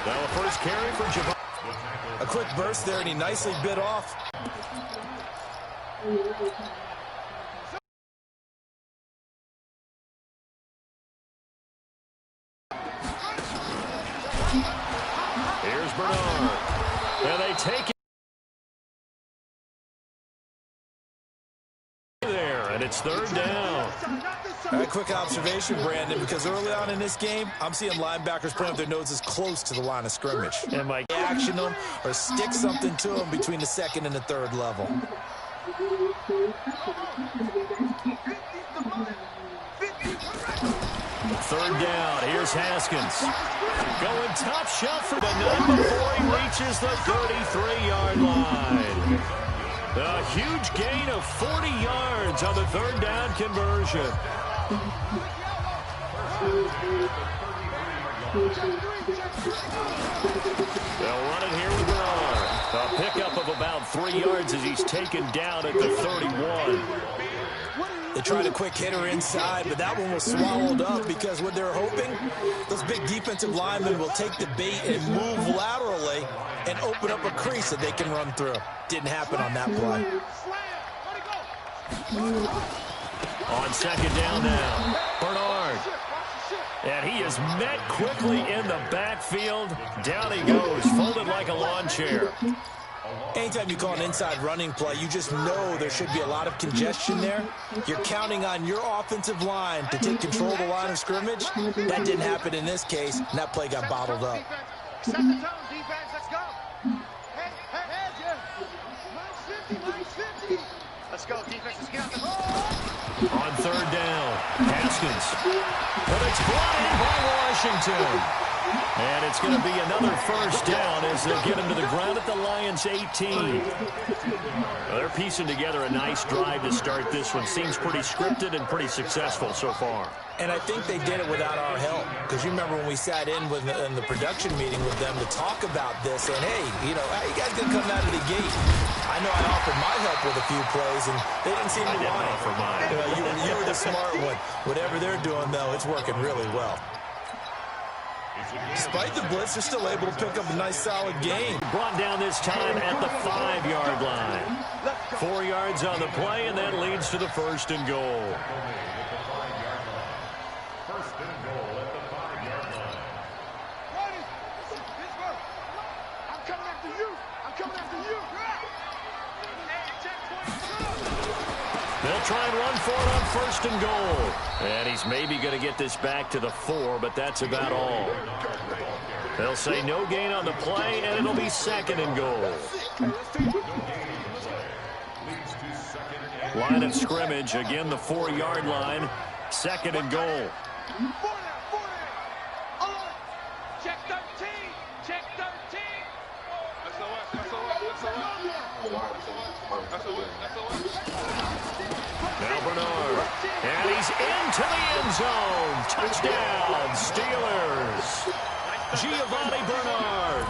Now a first carry for Javon. A quick burst there, and he nicely bit off. Here's Bernard. And they take it there, and it's third down. All right, quick observation, Brandon, because early on in this game, I'm seeing linebackers putting up their noses close to the line of scrimmage. And Mike action them or stick something to them between the second and the third level. Third down. Here's Haskins. Going top shelf for the nine before he reaches the 33-yard line. A huge gain of 40 yards on the third down conversion. They'll run it here with Bernard. A pickup of about 3 yards as he's taken down at the 31. They tried a quick hitter inside, but that one was swallowed up because what they're hoping, those big defensive linemen will take the bait and move laterally and open up a crease that they can run through. Didn't happen on that play. On second down now, Bernard. And he is met quickly in the backfield. Down he goes, folded like a lawn chair. Anytime you call an inside running play, you just know there should be a lot of congestion there. You're counting on your offensive line to take control of the line of scrimmage. That didn't happen in this case, and that play got bottled up. Set the tone, defense. Let's go. Let's go, defense. Let's get out the ball. On third down, Haskins. But it's brought in by Washington. And it's going to be another first down as they get him to the ground at the Lions' 18. Well, they're piecing together a nice drive to start this one. Seems pretty scripted and pretty successful so far. And I think they did it without our help. Because you remember when we sat in the production meeting with them to talk about this. And, hey, you guys going to come out of the gate. I know I offered my help with a few plays, and they didn't seem to want it. For mine. You were the smart one. Whatever they're doing, though, it's working really well. Despite the blitz, they're still able to pick up a nice, solid gain. Brought down this time at the 5-yard line. 4 yards on the play, and that leads to the first and goal. First and goal at the 5-yard line. I'm coming after you. I'm coming after you. They'll try and run for it on first and goal. And he's maybe going to get this back to the 4, but that's about all. They'll say no gain on the play, and it'll be second and goal. Line of scrimmage, again the 4-yard line. Second and goal. Check 13. Check 13. Now Bernard. And he's into the end zone. Touchdown, Steelers. Giovanni Bernard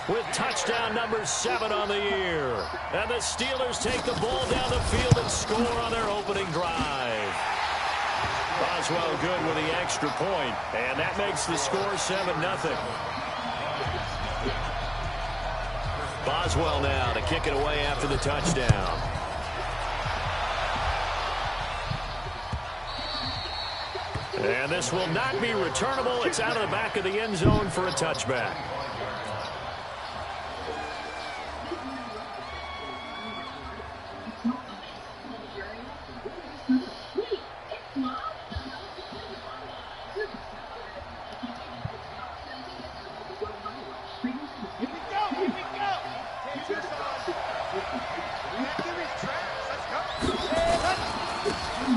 with touchdown number 7 on the year. And the Steelers take the ball down the field and score on their opening drive. Boswell good with the extra point, and that makes the score 7-0. Boswell now to kick it away after the touchdown. And this will not be returnable. It's out of the back of the end zone for a touchback.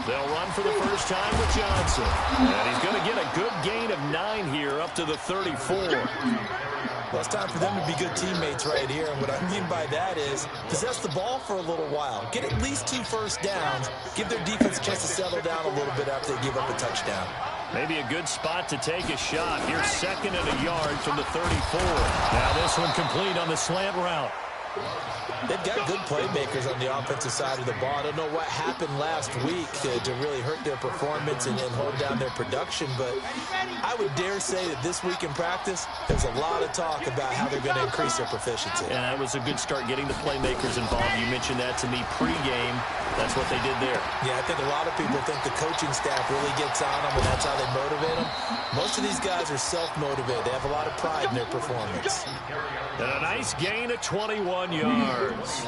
They'll run for the first time with Johnson. And he's going to get a good gain of 9 here up to the 34. Well, it's time for them to be good teammates right here. And what I mean by that is possess the ball for a little while. Get at least 2 first downs. Give their defense a chance to settle down a little bit after they give up a touchdown. Maybe a good spot to take a shot. Here's second and a yard from the 34. Now this one complete on the slant route. They've got good playmakers on the offensive side of the ball. I don't know what happened last week to really hurt their performance and hold down their production, but I would dare say that this week in practice, there's a lot of talk about how they're going to increase their proficiency. And that was a good start getting the playmakers involved. You mentioned that to me pregame. That's what they did there. Yeah, I think a lot of people think the coaching staff really gets on them, and that's how they motivate them. Most of these guys are self-motivated. They have a lot of pride in their performance. And a nice gain of 21 yards.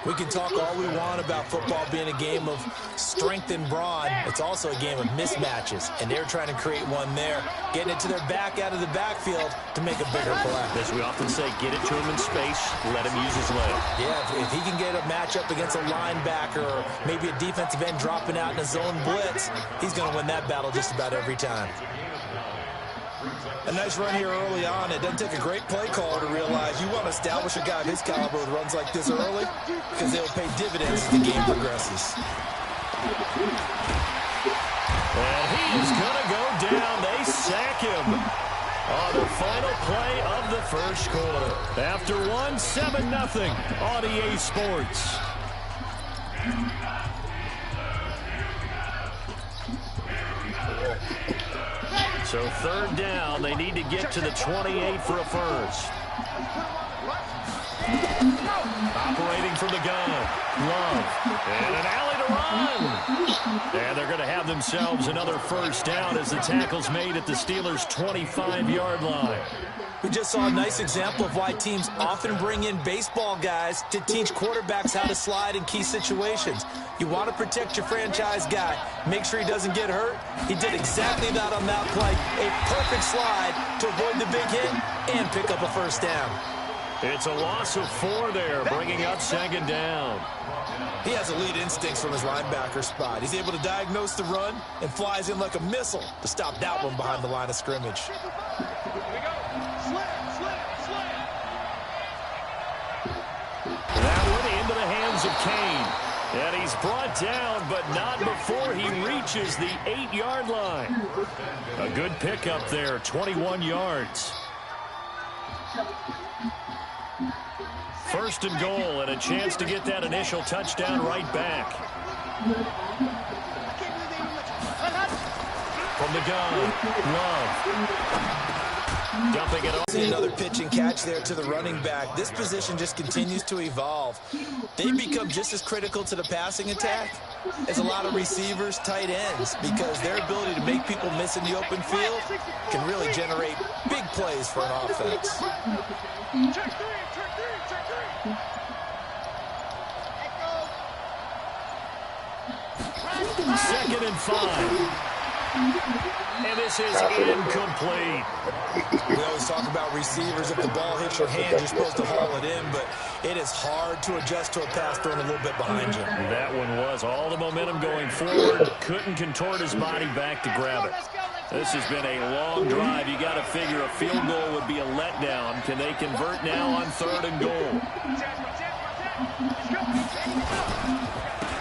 We can talk all we want about football being a game of strength and brawn. It's also a game of mismatches, and they're trying to create one there, getting it to their back out of the backfield to make a bigger play. As we often say, get it to him in space, let him use his leg. Yeah, if he can get a matchup against a linebacker or maybe a defensive end dropping out in a zone blitz, he's going to win that battle just about every time. A nice run here early on. It doesn't take a great play caller to realize you want to establish a guy of his caliber with runs like this early because they'll pay dividends as the game progresses. And he is going to go down. They sack him on the final play of the first quarter. After 7-0 on EA Sports. So third down, they need to get to the 28 for a first. Operating from the gun, Love, and an alley to run. And they're going to have themselves another first down as the tackle's made at the Steelers' 25-yard line. We just saw a nice example of why teams often bring in baseball guys to teach quarterbacks how to slide in key situations. You want to protect your franchise guy. Make sure he doesn't get hurt. He did exactly that on that play. A perfect slide to avoid the big hit and pick up a first down. It's a loss of 4 there, bringing up second down. He has elite instincts from his linebacker spot. He's able to diagnose the run and flies in like a missile to stop that one behind the line of scrimmage. That one into the hands of Kane. And he's brought down, but not before he reaches the 8-yard line. A good pickup there, 21 yards. First and goal, and a chance to get that initial touchdown right back. From the gun, Love. Dumping it off. See another pitch and catch there to the running back. This position just continues to evolve. They become just as critical to the passing attack as a lot of receivers, tight ends, because their ability to make people miss in the open field can really generate big plays for an offense. Second and 5. And this is incomplete. We always talk about receivers. If the ball hits your hand, you're supposed to haul it in, but it is hard to adjust to a pass thrown a little bit behind you. That one was all the momentum going forward. Couldn't contort his body back to grab it. This has been a long drive. You got to figure a field goal would be a letdown. Can they convert now on third and goal?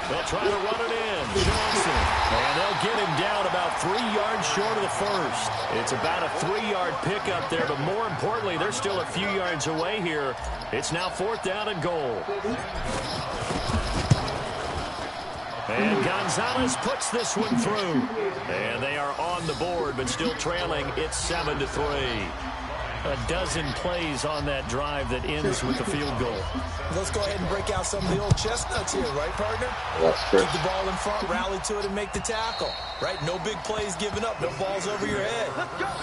They'll try to run it in. Johnson. And they'll get him down about 3 yards short of the first. It's about a 3-yard pickup there, but more importantly, they're still a few yards away here. It's now fourth down and goal. And Gonzalez puts this one through. And they are on the board, but still trailing. It's 7-3. A dozen plays on that drive that ends with the field goal. Let's go ahead and break out some of the old chestnuts here, right, partner? That's true. Keep the ball in front, rally to it, and make the tackle. Right? No big plays given up. No balls over your head.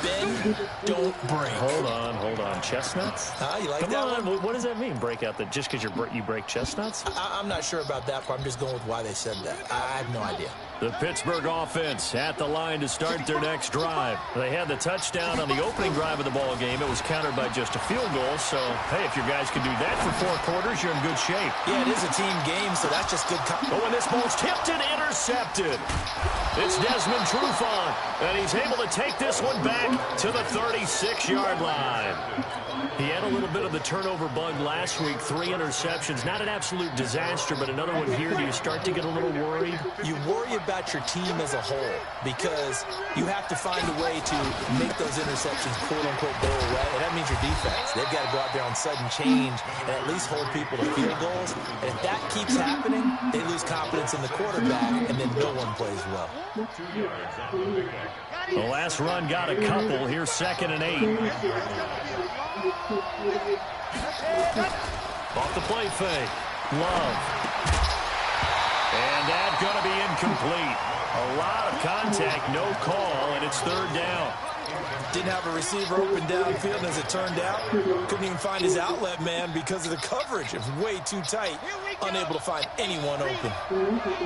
Bend, don't break. Hold on. Chestnuts? You like Come that on. one? What does that mean, break out? Just because you break chestnuts? I'm not sure about that part. I'm just going with why they said that. I have no idea. The Pittsburgh offense at the line to start their next drive. They had the touchdown on the opening drive of the ball game. It was countered by just a field goal. So, hey, if your guys can do that for 4 quarters, you're in good shape. Yeah, it is a team game, so that's just good. Oh, and this ball's tipped and intercepted. It's Desmond Trufant, and he's able to take this one back to the 36-yard line. He had a little bit of the turnover bug last week, 3 interceptions. Not an absolute disaster, but another one here. Do you start to get a little worried? You worry about your team as a whole because you have to find a way to make those interceptions quote-unquote go away, and that means your defense. They've got to go out there on sudden change and at least hold people to field goals. And if that keeps happening, they lose confidence in the quarterback, and then no one plays well. The last run got a couple. Here's 2nd and 8. Off the play fake. Love. And that's going to be incomplete. A lot of contact, no call, and it's 3rd down. Didn't have a receiver open downfield, and as it turned out, couldn't even find his outlet man because of the coverage. It was way too tight, unable to find anyone open.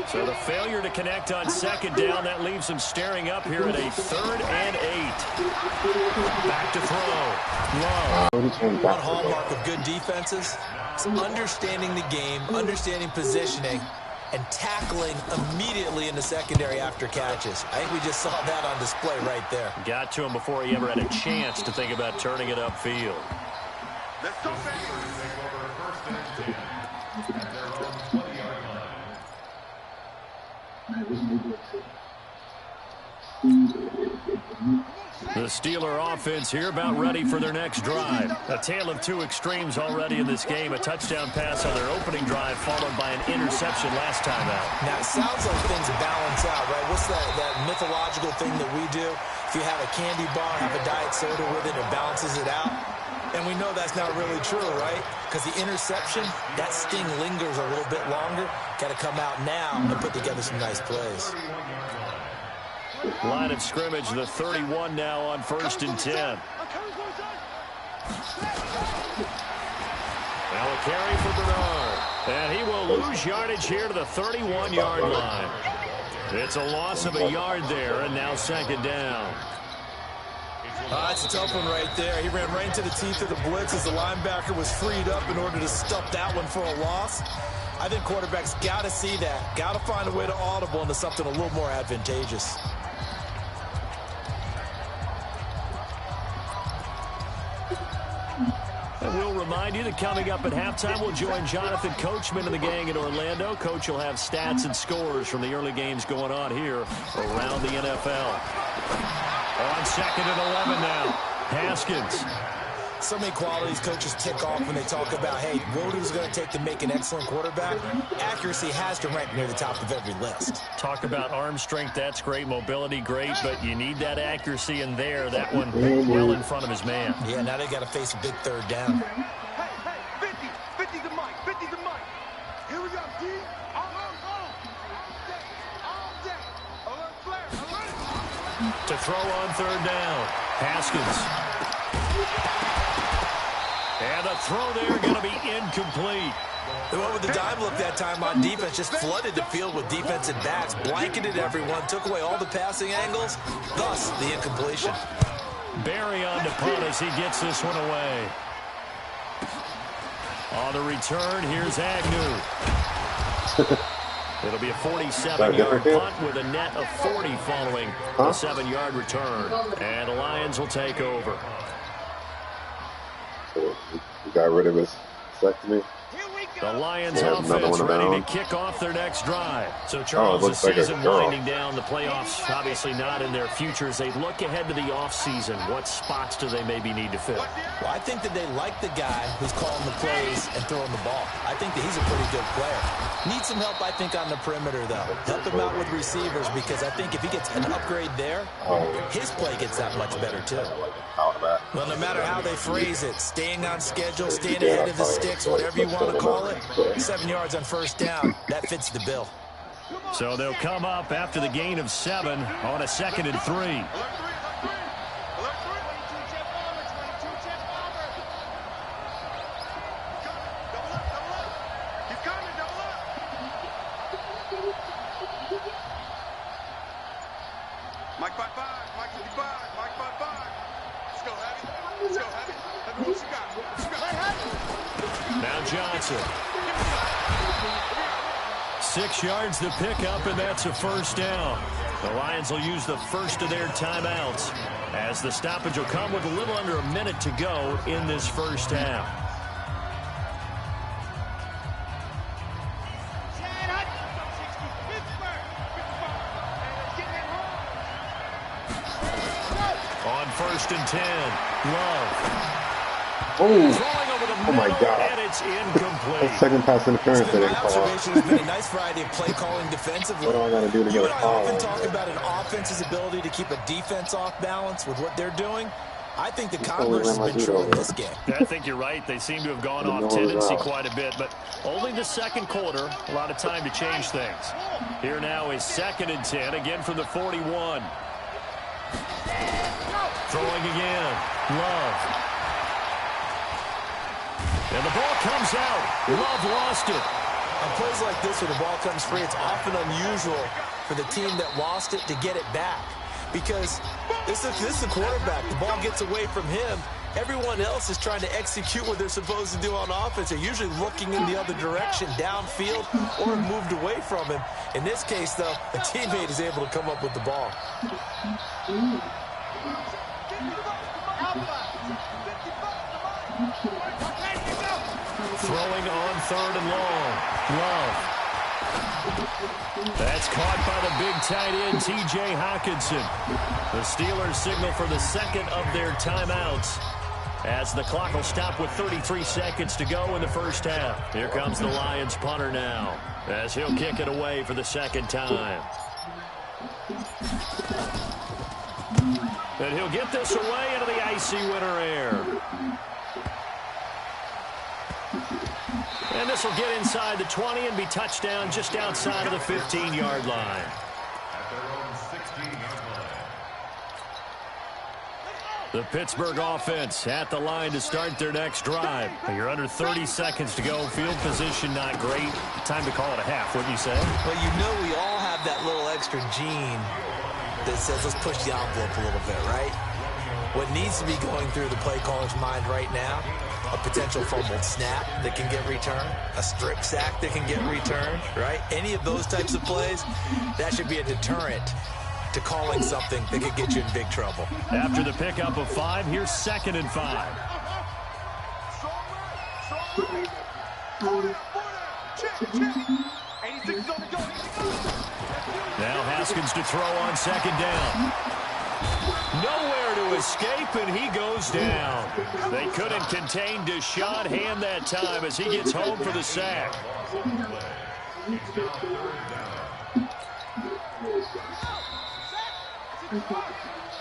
So the failure to connect on 2nd down, that leaves him staring up here at a 3rd and 8. Back to throw. Love. One hallmark of good defenses is understanding the game, understanding positioning, and tackling immediately in the secondary after catches. I think we just saw that on display right there. Got to him before he ever had a chance to think about turning it upfield. Let's go, The Steeler offense here about ready for their next drive. A tale of 2 extremes already in this game. A touchdown pass on their opening drive followed by an interception last time out. Now, it sounds like things balance out, right? What's that mythological thing that we do? If you have a candy bar, have a diet soda with it, it balances it out. And we know that's not really true, right? Because the interception, that sting lingers a little bit longer. Got to come out now and put together some nice plays. Line of scrimmage, the 31 now on 1st and 10. Now a carry for Bernard. And he will lose yardage here to the 31-yard line. It's a loss of a yard there, and now 2nd down. That's a tough one right there. He ran right into the teeth of the blitz as the linebacker was freed up in order to stuff that one for a loss. I think quarterbacks got to see that. Got to find a way to audible into something a little more advantageous. And we'll remind you that coming up at halftime, we'll join Jonathan Coachman and the gang in Orlando. Coach will have stats and scores from the early games going on here around the NFL. On 2nd and 11 now, Haskins. So many qualities coaches tick off when they talk about, hey, what is it going to take to make an excellent quarterback? Accuracy has to rank near the top of every list. Talk about arm strength, that's great. Mobility, great, but you need that accuracy in there. That one well in front of his man. Yeah, now they got to face a big 3rd down. Hey, 50 to Mike, 50 to Mike. Here we go, D. All day. Alert flare, alert. To throw on 3rd down, Haskins. And the throw there going to be incomplete. They went with the dime look that time on defense, just flooded the field with defensive backs, blanketed everyone, took away all the passing angles, thus the incompletion. Barry on to punt as he gets this one away. On the return, here's Agnew. It'll be a 47-yard punt with a net of 40 following a 7-yard return. And the Lions will take over. So he got rid of his vasectomy. The Lions offense ready to kick off their next drive. So, Charles, the season winding down, the playoffs obviously not in their futures. They look ahead to the offseason. What spots do they maybe need to fill? Well, I think that they like the guy who's calling the plays and throwing the ball. I think that he's a pretty good player. Needs some help, I think, on the perimeter, though. Help him out with receivers because I think if he gets an upgrade there, his play gets that much better, too. Well, no matter how they phrase it, staying on schedule, staying ahead of the sticks, whatever you want to call it, 7 yards on 1st down, that fits the bill. So they'll come up after the gain of 7 on a 2nd and 3. Mike 5-5, Mike 55, Mike 5-5. Let's go, Heavy. Let's go, Heavy. Heavy, what you got? What you got? Now Johnson. 6 yards to pick up, and that's a 1st down. The Lions will use the first of their timeouts, as the stoppage will come with a little under a minute to go in this first half. On 1st and 10, Love. Oh my God. And it's incomplete. Second pass interference they didn't call. Observation has been a nice variety of play calling defensively. What do I got to do to get You a and I call? often talk about an offense's ability to keep a defense off balance with what they're doing. I think the converse has been true in this game. I think you're right. They seem to have gone off tendency quite a bit, but only the second quarter. A lot of time to change things. Here now is 2nd and 10, again from the 41. Throwing again. Love. And the ball comes out. Love lost it. On plays like this where the ball comes free, it's often unusual for the team that lost it to get it back. Because this is the quarterback. The ball gets away from him. Everyone else is trying to execute what they're supposed to do on offense. They're usually looking in the other direction, downfield, or moved away from him. In this case, though, a teammate is able to come up with the ball. Throwing on 3rd and long. Love. That's caught by the big tight end, T.J. Hockenson. The Steelers signal for the second of their timeouts, as the clock will stop with 33 seconds to go in the first half. Here comes the Lions punter now, as he'll kick it away for the second time. And he'll get this away into the icy winter air. And this will get inside the 20 and be touchdown just outside of the 15-yard line. The Pittsburgh offense at the line to start their next drive. You're under 30 seconds to go. Field position not great. Time to call it a half, wouldn't you say? Well, you know we all have that little extra gene that says let's push the envelope a little bit, right? What needs to be going through the play caller's mind right now, a potential fumbled snap that can get returned, a strip sack that can get returned, right? Any of those types of plays, that should be a deterrent to calling something that could get you in big trouble. After the pickup of 5, here's 2nd and 5. Now Haskins to throw on 2nd down. Nowhere to escape, and he goes down. They couldn't contain Deshaun Hand that time as he gets home for the sack.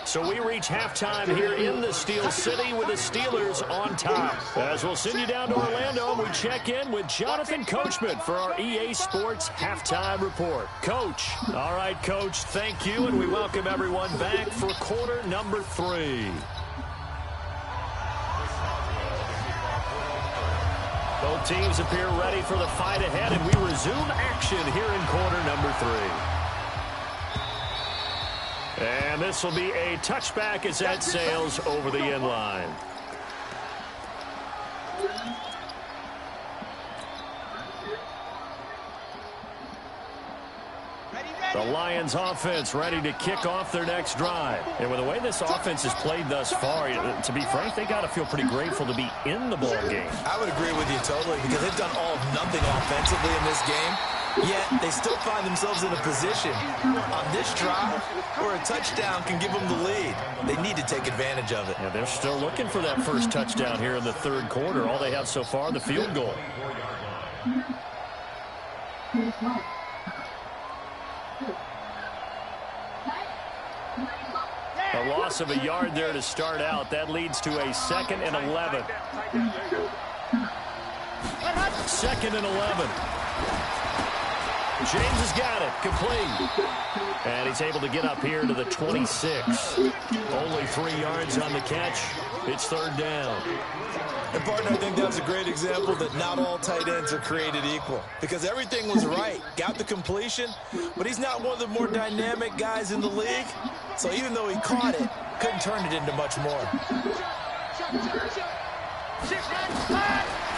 So we reach halftime here in the Steel City with the Steelers on top. As we'll send you down to Orlando, and we check in with Jonathan Coachman for our EA Sports Halftime Report. Coach. All right, Coach, thank you, and we welcome everyone back for quarter number 3. Both teams appear ready for the fight ahead, and we resume action here in quarter number 3. And this will be a touchback as that sails over the end line. The Lions offense ready to kick off their next drive. And with the way this offense has played thus far, to be frank, they got to feel pretty grateful to be in the ball game. I would agree with you totally, because they've done all of nothing offensively in this game. Yet they still find themselves in a position on this drive where a touchdown can give them the lead. They need to take advantage of it. Yeah, they're still looking for that first touchdown here in the third quarter. All they have so far, the field goal. A loss of a yard there to start out. That leads to a 2nd and 11. 2nd and 11. James has got it. Complete. And he's able to get up here to the 26. Only 3 yards on the catch. It's 3rd down. And, partner, I think that's a great example that not all tight ends are created equal. Because everything was right. Got the completion. But he's not one of the more dynamic guys in the league. So even though he caught it, couldn't turn it into much more.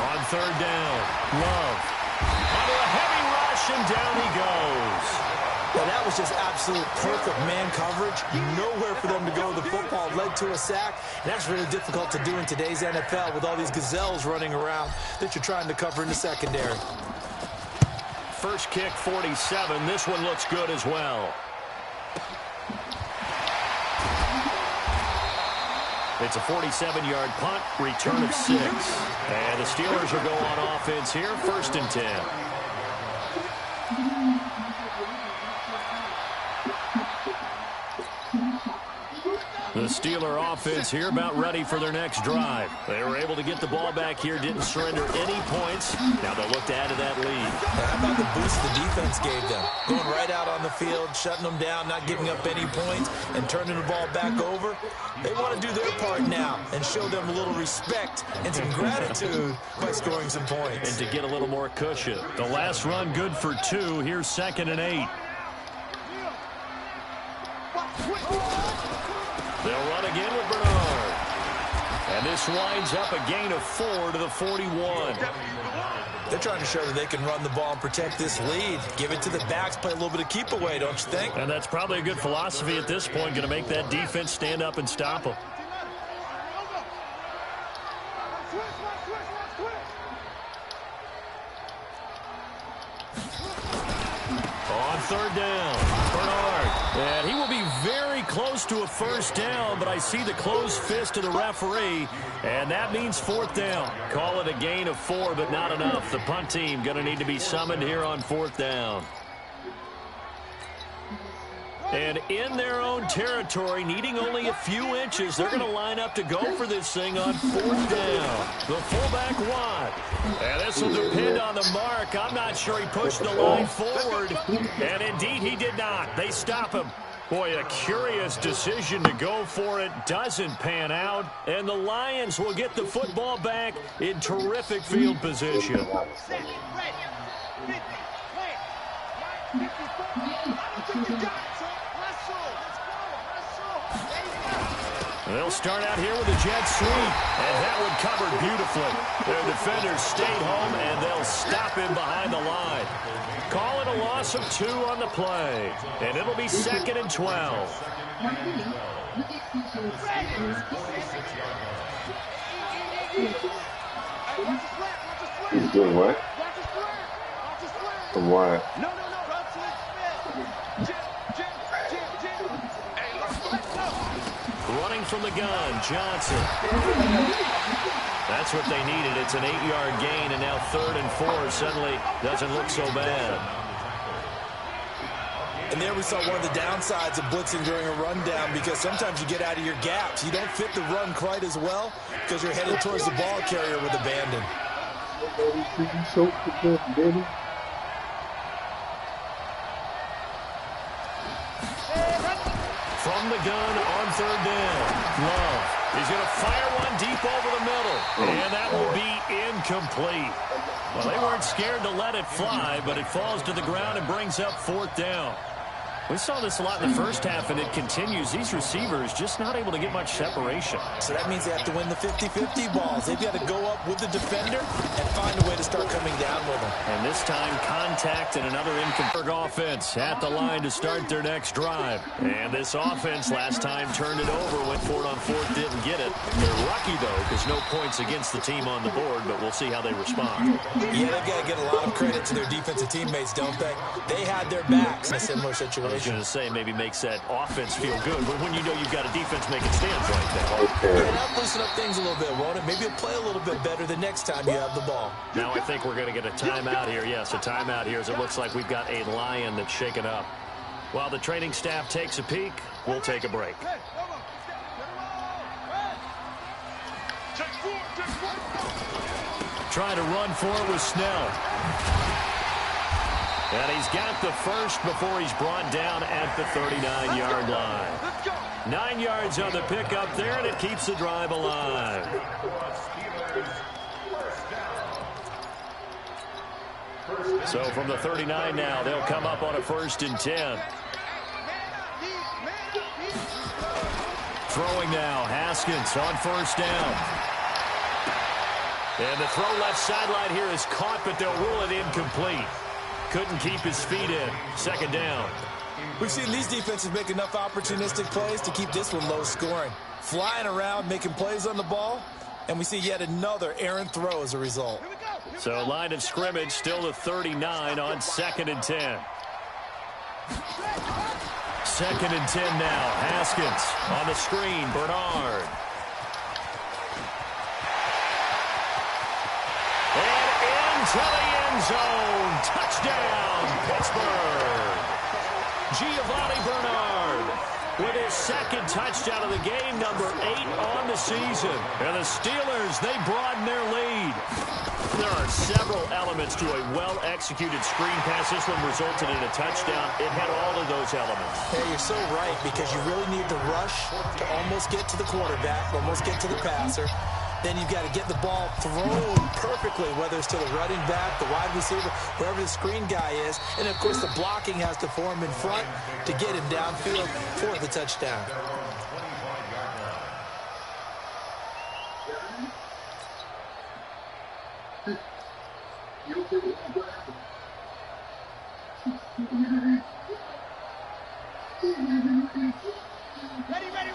On 3rd down, Love. Under a heavy rush, and down he goes. Well, that was just absolute perfect man coverage. Nowhere for them to go with the football. Led to a sack. And that's really difficult to do in today's NFL with all these gazelles running around that you're trying to cover in the secondary. First kick, 47. This one looks good as well. It's a 47-yard punt, return of 6. And the Steelers will go on offense here, 1st and 10. The Steeler offense here about ready for their next drive. They were able to get the ball back here, didn't surrender any points. Now they'll look to add to that lead. How about the boost the defense gave them? Going right out on the field, shutting them down, not giving up any points, and turning the ball back over. They want to do their part now and show them a little respect and some gratitude by scoring some points. And to get a little more cushion. The last run good for 2. Here's 2nd and 8. They'll run again with Bernard. And this winds up a gain of 4 to the 41. They're trying to show that they can run the ball and protect this lead. Give it to the backs, play a little bit of keep away, don't you think? And that's probably a good philosophy at this point, going to make that defense stand up and stop them. On 3rd down, Bernard. And he will be very close to a 1st down, but I see the closed fist of the referee, and that means 4th down. Call it a gain of 4, but not enough. The punt team going to need to be summoned here on 4th down. And in their own territory, needing only a few inches, they're going to line up to go for this thing on 4th down. The fullback wide. And this will depend on the mark. I'm not sure he pushed the line forward. And indeed, he did not. They stop him. Boy, a curious decision to go for it. Doesn't pan out. And the Lions will get the football back in terrific field position. They'll start out here with a jet sweep, and that one covered beautifully. Their defenders stayed home, and they'll stop him behind the line. Call it a loss of 2 on the play, and it'll be 2nd and 12. He's doing what? From what? Running from the gun, Johnson. That's what they needed. It's an 8-yard gain, and now 3rd and 4 suddenly doesn't look so bad. And there we saw one of the downsides of blitzing during a rundown, because sometimes you get out of your gaps. You don't fit the run quite as well because you're headed towards the ball carrier with abandon. From the gun on 3rd down. Love. He's going to fire one deep over the middle. And that will be incomplete. Well, they weren't scared to let it fly, but it falls to the ground and brings up 4th down. We saw this a lot in the first half, and it continues. These receivers just not able to get much separation. So that means they have to win the 50-50 balls. They've got to go up with the defender and find a way to start coming down with them. And this time, contact and another incomplete offense at the line to start their next drive. And this offense last time turned it over, went for it on 4th, didn't get it. They're lucky, though, because no points against the team on the board, but we'll see how they respond. Yeah, they've got to get a lot of credit to their defensive teammates, don't they? They had their backs in a similar situation. I was going to say maybe makes that offense feel good, but when you know you've got a defense making stands like that. Yeah, that'll loosen up things a little bit, won't it? Maybe it'll play a little bit better the next time you have the ball. Now I think we're going to get a timeout here. Yes, a timeout here as it looks like we've got a Lion that's shaken up. While the training staff takes a peek, we'll take a break. Trying to run for it with Snell. And he's got the first before he's brought down at the 39-yard line. 9 yards on the pickup there, and it keeps the drive alive. So from the 39 now, they'll come up on a 1st and 10. Throwing now, Haskins on 1st down. And the throw left sideline here is caught, but they'll rule it incomplete. couldn't keep his feet in. Second down. We've seen these defenses make enough opportunistic plays to keep this one low scoring. Flying around, making plays on the ball, and we see yet another errant throw as a result. So line of scrimmage still to 39 on 2nd and 10. 2nd and 10 now. Haskins on the screen. Bernard. And into the end zone. Touchdown, Pittsburgh. Giovanni Bernard with his 2nd touchdown of the game, number 8 on the season. And the Steelers, they broaden their lead. There are several elements to a well-executed screen pass. This one resulted in a touchdown. It had all of those elements. Hey, you're so right, because you really need to rush to almost get to the quarterback, almost get to the passer. Then you've got to get the ball thrown perfectly, whether it's to the running back, the wide receiver, wherever the screen guy is. And, of course, the blocking has to form in front to get him downfield for the touchdown.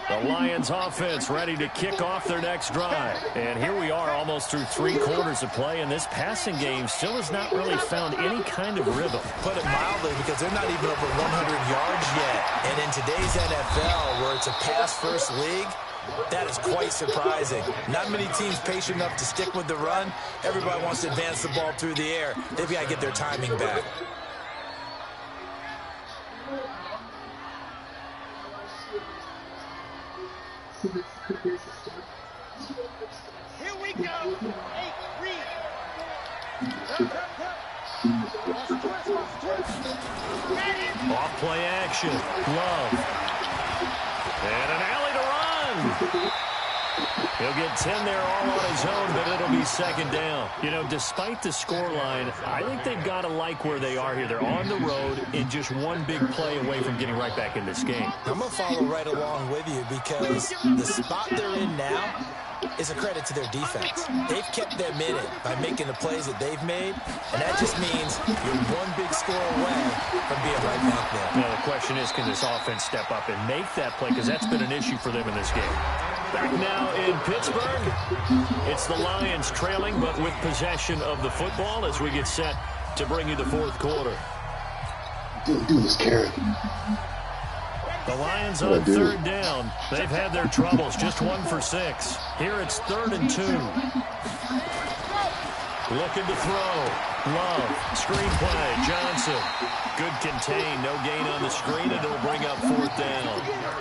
The Lions offense ready to kick off their next drive. And here we are almost through 3 quarters of play, and this passing game still has not really found any kind of rhythm. Put it mildly, because they're not even over 100 yards yet. And in today's NFL, where it's a pass-first league, that is quite surprising. Not many teams patient enough to stick with the run. Everybody wants to advance the ball through the air. They've got to get their timing back. Here we go. 8, read. Off play action. Love. And an alley to run. He'll get 10 there all on his own, but it'll be 2nd down. You know, despite the scoreline, I think they've got to like where they are here. They're on the road and just one big play away from getting right back in this game. I'm going to follow right along with you, because the spot they're in now is a credit to their defense. They've kept them in it by making the plays that they've made, and that just means you're one big score away from being right back there. Now, the question is, can this offense step up and make that play? Because that's been an issue for them in this game. Back now in Pittsburgh, it's the Lions trailing, but with possession of the football as we get set to bring you the 4th quarter. Do this, Karen. The Lions on 3rd down. They've had their troubles, just 1 for 6. Here it's 3rd and 2. Looking to throw. Love. Screen play. Johnson. Good contain. No gain on the screen, and it'll bring up 4th down.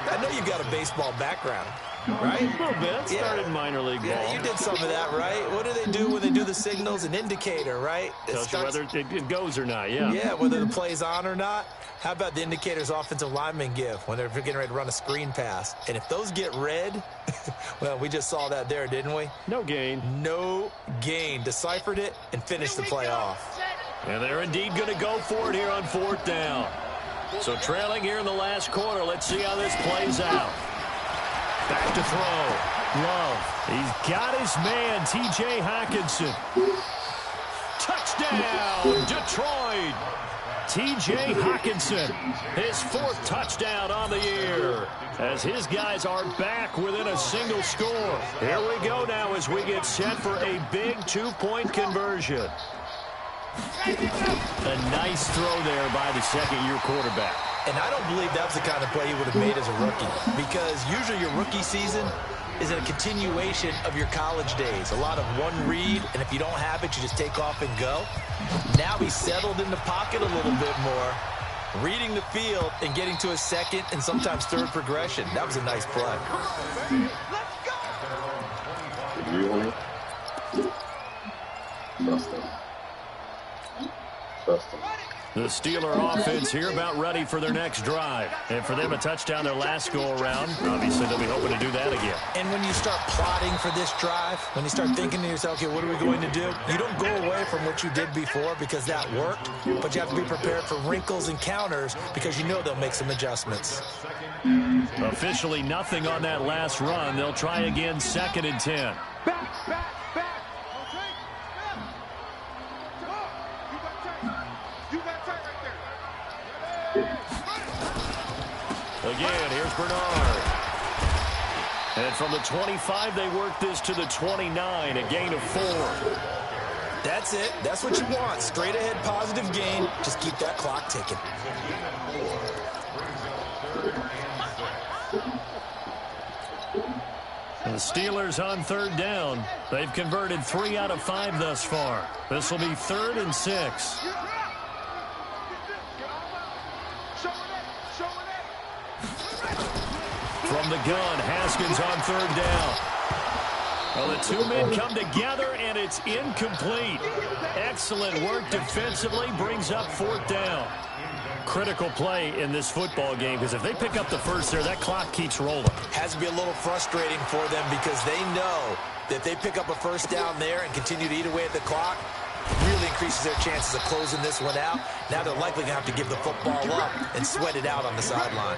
I know you've got a baseball background, right? A little bit. Started minor league ball. Yeah, you did some of that, right? What do they do when they do the signals? An indicator, right? Tells you whether it goes or not, yeah. Yeah, whether the play's on or not. How about the indicators offensive linemen give when they're getting ready to run a screen pass? And if those get red, well, we just saw that there, didn't we? No gain. No gain. Deciphered it and finished the play off. And they're indeed going to go for it here on 4th down. So trailing here in the last quarter. Let's see how this plays out. Back to throw. Love. He's got his man, T.J. Hockenson. Touchdown, Detroit. T.J. Hockenson, his 4th touchdown on the year, as his guys are back within a single score. Here we go now as we get set for a big 2-point conversion. A nice throw there by the 2nd-year quarterback. And I don't believe that's the kind of play he would have made as a rookie, because usually your rookie season is a continuation of your college days. A lot of one read, and if you don't have it, you just take off and go. Now he's settled in the pocket a little bit more, reading the field and getting to a 2nd and sometimes 3rd progression. That was a nice play. Really? Trust him. Trust him. The Steeler offense here about ready for their next drive. And for them, a touchdown their last go-around. Obviously, they'll be hoping to do that again. And when you start plotting for this drive, when you start thinking to yourself, okay, what are we going to do? You don't go away from what you did before because that worked, but you have to be prepared for wrinkles and counters because you know they'll make some adjustments. Officially nothing on that last run. They'll try again, 2nd and 10. You got time. Again, here's Bernard. And from the 25, they work this to the 29, a gain of 4. That's it. That's what you want. Straight ahead, positive gain. Just keep that clock ticking. The Steelers on 3rd down. They've converted 3 out of 5 thus far. This will be 3rd and 6. From the gun, Haskins on 3rd down. Well, the two men come together, and it's incomplete. Excellent work defensively, brings up 4th down. Critical play in this football game, because if they pick up the first there, that clock keeps rolling. Has to be a little frustrating for them because they know that if they pick up a first down there and continue to eat away at the clock, really increases their chances of closing this one out. Now they're likely going to have to give the football up and sweat it out on the sideline.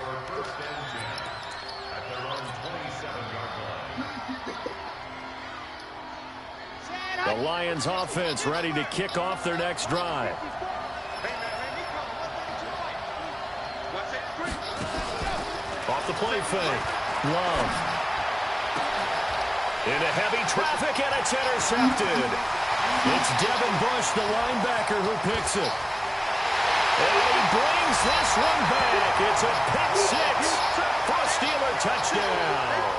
The Lions offense ready to kick off their next drive. Off the play fake. Love. Into heavy traffic, and it's intercepted. It's Devin Bush, the linebacker, who picks it. And he brings this one back. It's a pick 6 for a Steeler touchdown.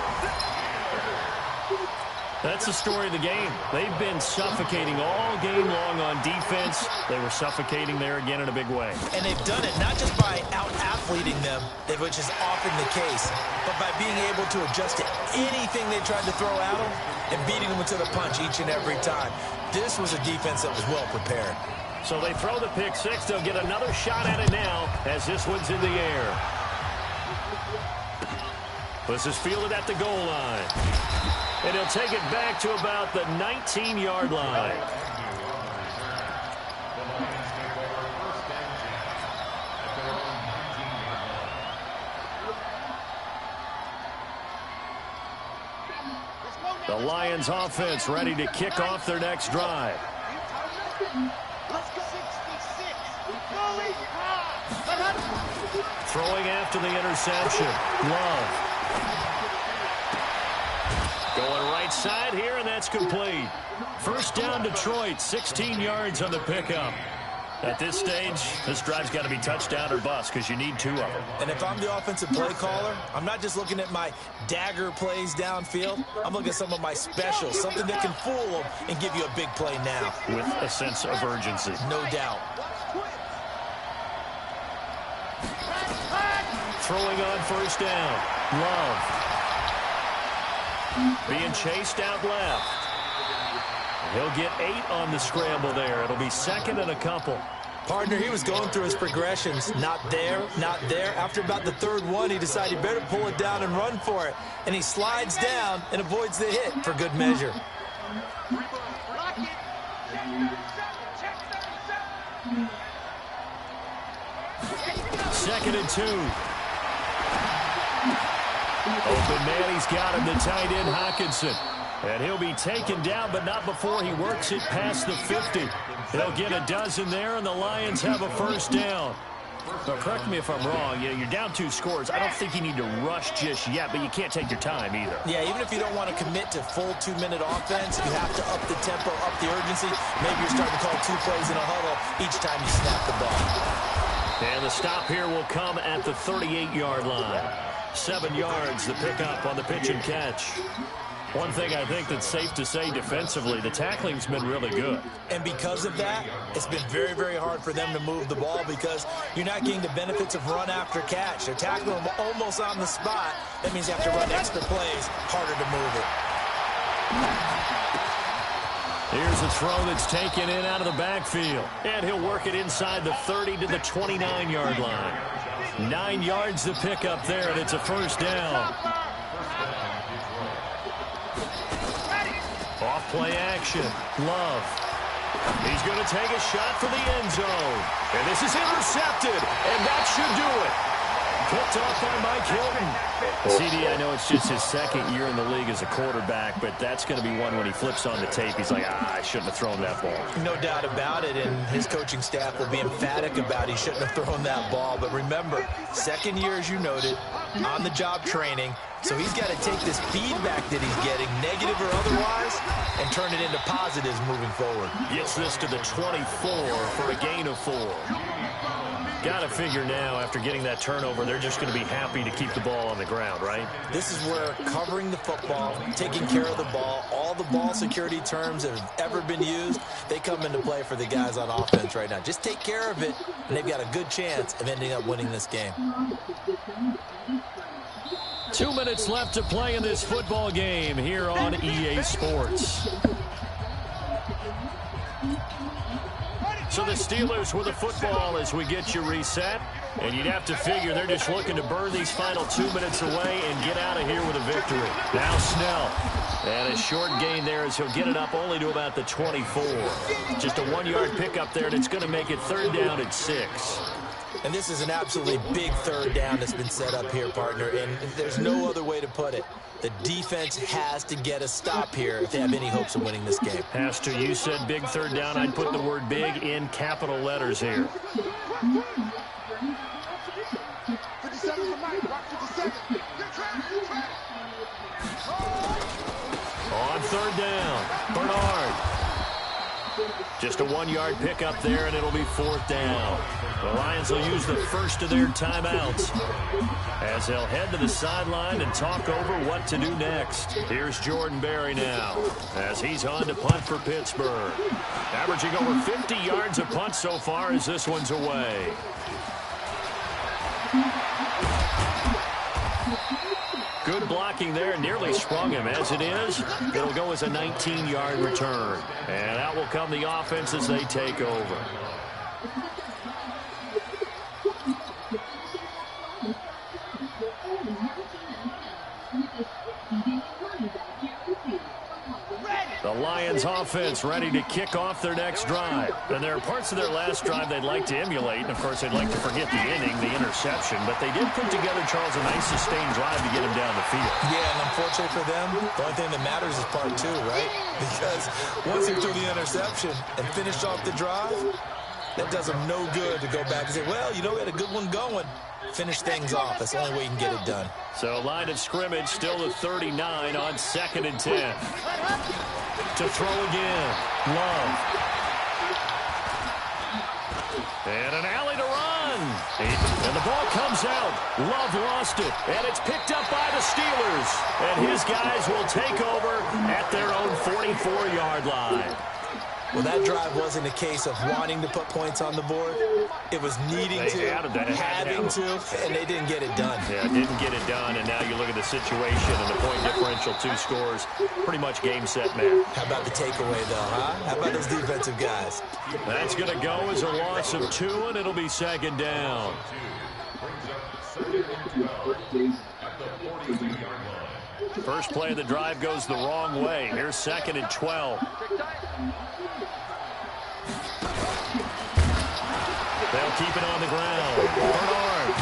That's the story of the game. They've been suffocating all game long on defense. They were suffocating there again in a big way. And they've done it not just by out-athleting them, which is often the case, but by being able to adjust to anything they tried to throw at them and beating them to the punch each and every time. This was a defense that was well prepared. So they throw the pick 6. They'll get another shot at it now as this one's in the air. This is fielded at the goal line. And he'll take it back to about the 19-yard line. The Lions offense ready to kick off their next drive. Throwing after the interception. Love. Going right side here, and that's complete. First down, Detroit, 16 yards on the pickup. At this stage, this drive's got to be touchdown or bust because you need 2 of them. And if I'm the offensive play caller, I'm not just looking at my dagger plays downfield. I'm looking at some of my specials, something that can fool them and give you a big play now. With a sense of urgency. No doubt. Throwing on first down. Love. Being chased out left. He'll get 8 on the scramble there. It'll be 2nd and a couple. Partner, he was going through his progressions. Not there, not there. After about the 3rd one, he decided he better pull it down and run for it. And he slides down and avoids the hit for good measure. 2nd and 2. Open man, he's got him, the tight end, Hockenson. And he'll be taken down, but not before he works it past the 50. He'll get a dozen there, and the Lions have a first down. Now, correct me if I'm wrong. You're down 2 scores. I don't think you need to rush just yet, but you can't take your time either. Yeah, even if you don't want to commit to full 2-minute offense, you have to up the tempo, up the urgency. Maybe you're starting to call 2 plays in a huddle each time you snap the ball. And the stop here will come at the 38-yard line. 7 yards, the pickup on the pitch and catch. One thing I think that's safe to say defensively, the tackling's been really good. And because of that, it's been very, very hard for them to move the ball because you're not getting the benefits of run after catch. They're tackling them almost on the spot. That means you have to run extra plays, harder to move it. Here's a throw that's taken in out of the backfield. And he'll work it inside the 30 to the 29-yard line. 9 yards to pick up there, and it's a first down. Off play action. Love. He's going to take a shot for the end zone. And this is intercepted, and that should do it. Picked off by Mike Hilton. CD, I know it's just his second year in the league as a quarterback, but that's going to be one when he flips on the tape. He's like, I shouldn't have thrown that ball. No doubt about it, and his coaching staff will be emphatic about he shouldn't have thrown that ball. But remember, second year, as you noted, on-the-job training, so he's got to take this feedback that he's getting, negative or otherwise, and turn it into positives moving forward. Gets this to the 24 for a gain of 4. Got to figure now, after getting that turnover, they're just going to be happy to keep the ball on the ground, right? This is where covering the football, taking care of the ball, all the ball security terms that have ever been used, they come into play for the guys on offense right now. Just take care of it, and they've got a good chance of ending up winning this game. 2 minutes left to play in this football game here on EA Sports. So the Steelers with the football as we get you reset. And you'd have to figure they're just looking to burn these final 2 minutes away and get out of here with a victory. Now Snell. And a short gain there as he'll get it up only to about the 24. Just a 1-yard pickup there, and it's going to make it 3rd down and 6. And this is an absolutely big 3rd down that's been set up here, partner. And there's no other way to put it. The defense has to get a stop here if they have any hopes of winning this game. Has to. You said big 3rd down. I'd put the word big in capital letters here. 57 for Mike. Rock 57. On 3rd down, Bernard. Just a 1-yard pickup there, and it'll be 4th down. The Lions will use the first of their timeouts as they'll head to the sideline and talk over what to do next. Here's Jordan Berry now as he's on to punt for Pittsburgh. Averaging over 50 yards a punt so far as this one's away. Good blocking there, nearly sprung him. As it is, it'll go as a 19-yard return. And out will come the offense as they take over. The Lions offense ready to kick off their next drive. And there are parts of their last drive they'd like to emulate. And, of course, they'd like to forget the inning, the interception. But they did put together, Charles, a nice sustained drive to get him down the field. Yeah, and unfortunately for them, the only thing that matters is part 2, right? Because once he threw the interception and finished off the drive, that does them no good to go back and say, well, you know, we had a good one going. Finish things off. That's the only way you can get it done. So line of scrimmage still at 39 on 2nd and 10. To throw again. Love. And an alley to run. And the ball comes out. Love lost it. And it's picked up by the Steelers. And his guys will take over at their own 44-yard line. Well, that drive wasn't a case of wanting to put points on the board. It was needing to, having to, and they didn't get it done. Yeah, didn't get it done, and now you look at the situation and the point differential, 2 scores, pretty much game, set, match. How about the takeaway, though, huh? How about those defensive guys? That's going to go as a loss of 2, and it'll be 2nd down. First play of the drive goes the wrong way. Here's 2nd and 12. They'll keep it on the ground. Bernard.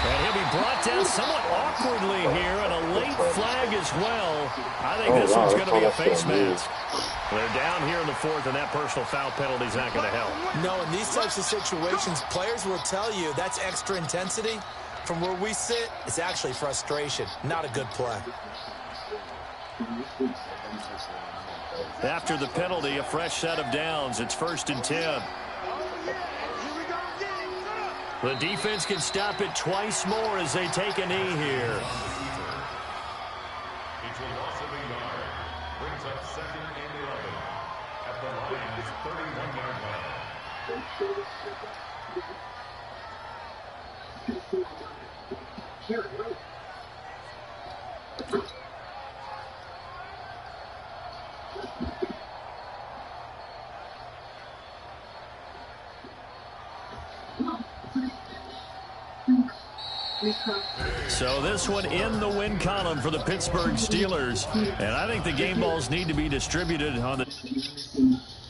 And he'll be brought down somewhat awkwardly here, and a late flag as well. I think this one's going to be a face mask. They're down here in the 4th, and that personal foul penalty is not going to help. No, in these types of situations, players will tell you that's extra intensity. From where we sit, it's actually frustration. Not a good play. After the penalty, a fresh set of downs. It's 1st and 10. The defense can stop it twice more as they take a knee here. Brings up 2nd and 11 at the Lions' 31-yard line. So this one in the win column for the Pittsburgh Steelers. And I think the game balls need to be distributed on the